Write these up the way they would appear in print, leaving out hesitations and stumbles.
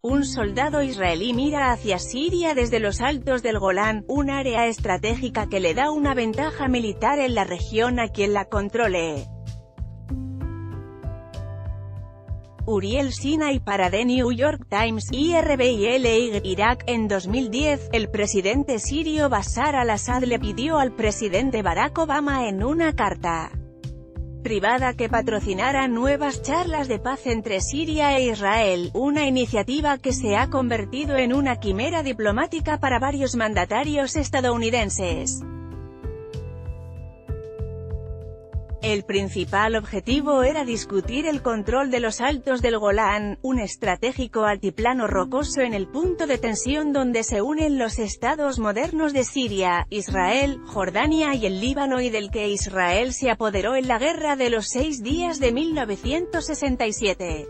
Un soldado israelí mira hacia Siria desde los altos del Golán, un área estratégica que le da una ventaja militar en la región a quien la controle. Uriel Sinai para The New York Times, IRBILY, Irak. En 2010, el presidente sirio Bashar al-Assad le pidió al presidente Barack Obama en una carta privada que patrocinara nuevas charlas de paz entre Siria e Israel, una iniciativa que se ha convertido en una quimera diplomática para varios mandatarios estadounidenses. El principal objetivo era discutir el control de los altos del Golán, un estratégico altiplano rocoso en el punto de tensión donde se unen los estados modernos de Siria, Israel, Jordania y el Líbano, y del que Israel se apoderó en la Guerra de los 6 días de 1967.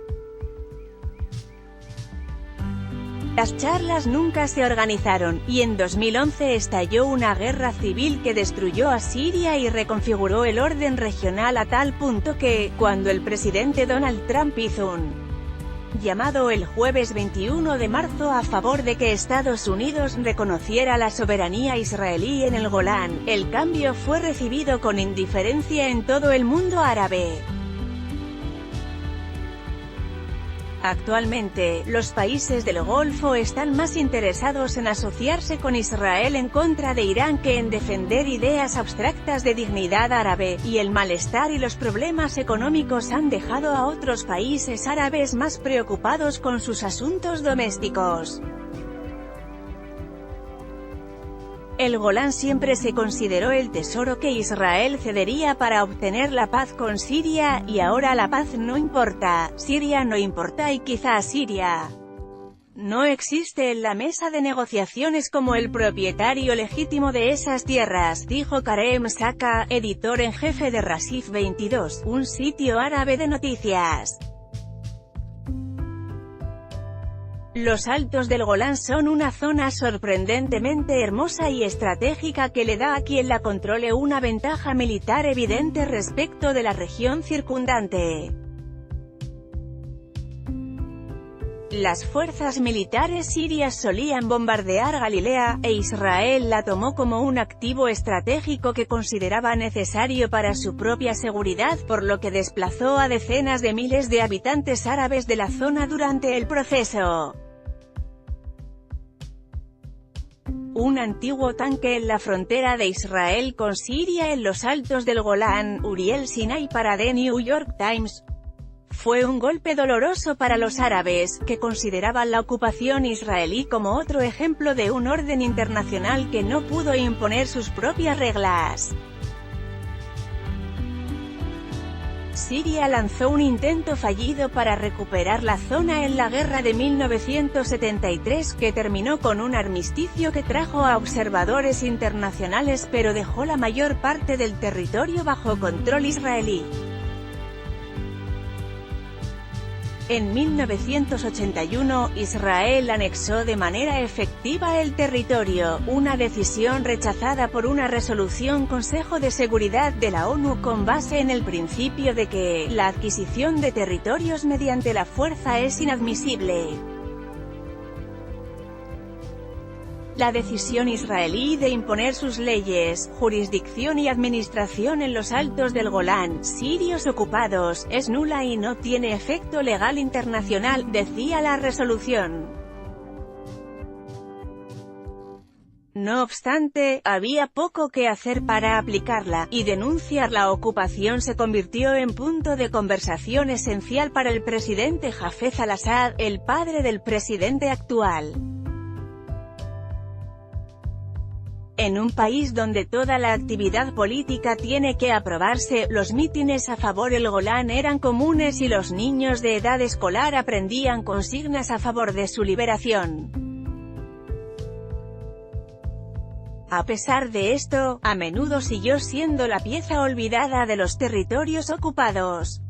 Las charlas nunca se organizaron, y en 2011 estalló una guerra civil que destruyó a Siria y reconfiguró el orden regional a tal punto que, cuando el presidente Donald Trump hizo un llamado el jueves 21 de marzo a favor de que Estados Unidos reconociera la soberanía israelí en el Golán, el cambio fue recibido con indiferencia en todo el mundo árabe. Actualmente, los países del Golfo están más interesados en asociarse con Israel en contra de Irán que en defender ideas abstractas de dignidad árabe, y el malestar y los problemas económicos han dejado a otros países árabes más preocupados con sus asuntos domésticos. El Golán siempre se consideró el tesoro que Israel cedería para obtener la paz con Siria, y ahora la paz no importa, Siria no importa y quizá Siria no existe en la mesa de negociaciones como el propietario legítimo de esas tierras, dijo Karem Saka, editor en jefe de Rasif 22, un sitio árabe de noticias. Los altos del Golán son una zona sorprendentemente hermosa y estratégica que le da a quien la controle una ventaja militar evidente respecto de la región circundante. Las fuerzas militares sirias solían bombardear Galilea, e Israel la tomó como un activo estratégico que consideraba necesario para su propia seguridad, por lo que desplazó a decenas de miles de habitantes árabes de la zona durante el proceso. Un antiguo tanque en la frontera de Israel con Siria en los altos del Golán, Uriel Sinai para The New York Times. Fue un golpe doloroso para los árabes, que consideraban la ocupación israelí como otro ejemplo de un orden internacional que no pudo imponer sus propias reglas. Siria lanzó un intento fallido para recuperar la zona en la guerra de 1973, que terminó con un armisticio que trajo a observadores internacionales pero dejó la mayor parte del territorio bajo control israelí. En 1981, Israel anexó de manera efectiva el territorio, una decisión rechazada por una resolución Consejo de Seguridad de la ONU con base en el principio de que la adquisición de territorios mediante la fuerza es inadmisible. La decisión israelí de imponer sus leyes, jurisdicción y administración en los altos del Golán, sirios ocupados, es nula y no tiene efecto legal internacional, decía la resolución. No obstante, había poco que hacer para aplicarla, y denunciar la ocupación se convirtió en punto de conversación esencial para el presidente Hafez al-Assad, el padre del presidente actual. En un país donde toda la actividad política tiene que aprobarse, los mítines a favor del Golán eran comunes y los niños de edad escolar aprendían consignas a favor de su liberación. A pesar de esto, a menudo siguió siendo la pieza olvidada de los territorios ocupados.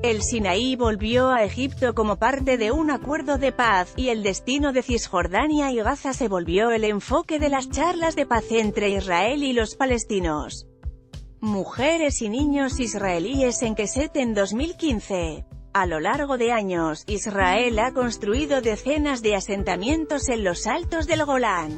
El Sinaí volvió a Egipto como parte de un acuerdo de paz, y el destino de Cisjordania y Gaza se volvió el enfoque de las charlas de paz entre Israel y los palestinos. Mujeres y niños israelíes en Knesset en 2015. A lo largo de años, Israel ha construido decenas de asentamientos en los altos del Golán.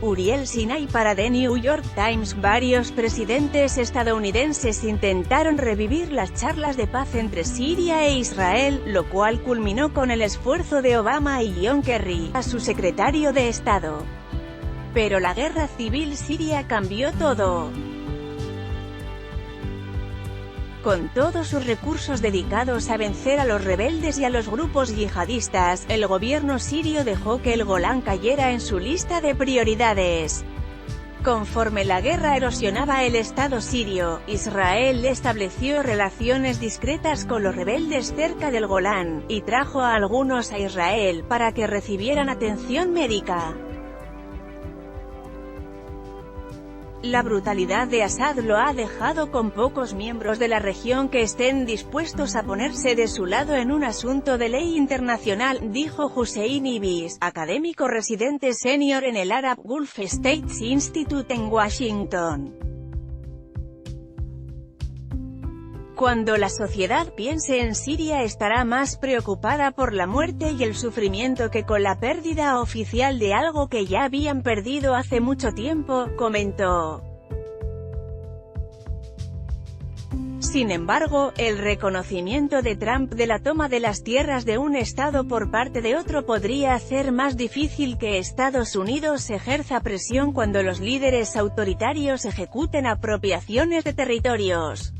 Uriel Sinai para The New York Times. Varios presidentes estadounidenses intentaron revivir las charlas de paz entre Siria e Israel, lo cual culminó con el esfuerzo de Obama y John Kerry, a su secretario de Estado. Pero la guerra civil siria cambió todo. Con todos sus recursos dedicados a vencer a los rebeldes y a los grupos yihadistas, el gobierno sirio dejó que el Golán cayera en su lista de prioridades. Conforme la guerra erosionaba el Estado sirio, Israel estableció relaciones discretas con los rebeldes cerca del Golán, y trajo a algunos a Israel para que recibieran atención médica. La brutalidad de Assad lo ha dejado con pocos miembros de la región que estén dispuestos a ponerse de su lado en un asunto de ley internacional, dijo Hussein Ibis, académico residente senior en el Arab Gulf States Institute en Washington. Cuando la sociedad piense en Siria estará más preocupada por la muerte y el sufrimiento que con la pérdida oficial de algo que ya habían perdido hace mucho tiempo, comentó. Sin embargo, el reconocimiento de Trump de la toma de las tierras de un estado por parte de otro podría hacer más difícil que Estados Unidos ejerza presión cuando los líderes autoritarios ejecuten apropiaciones de territorios.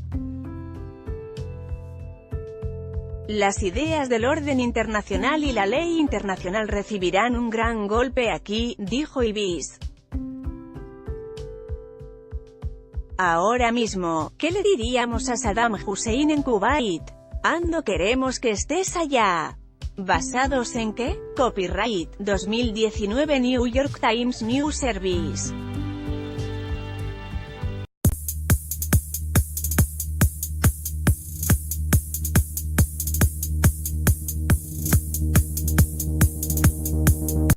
Las ideas del orden internacional y la ley internacional recibirán un gran golpe aquí, dijo Ibis. Ahora mismo, ¿qué le diríamos a Saddam Hussein en Kuwait? No queremos que estés allá. ¿Basados en qué? Copyright 2019 New York Times News Service.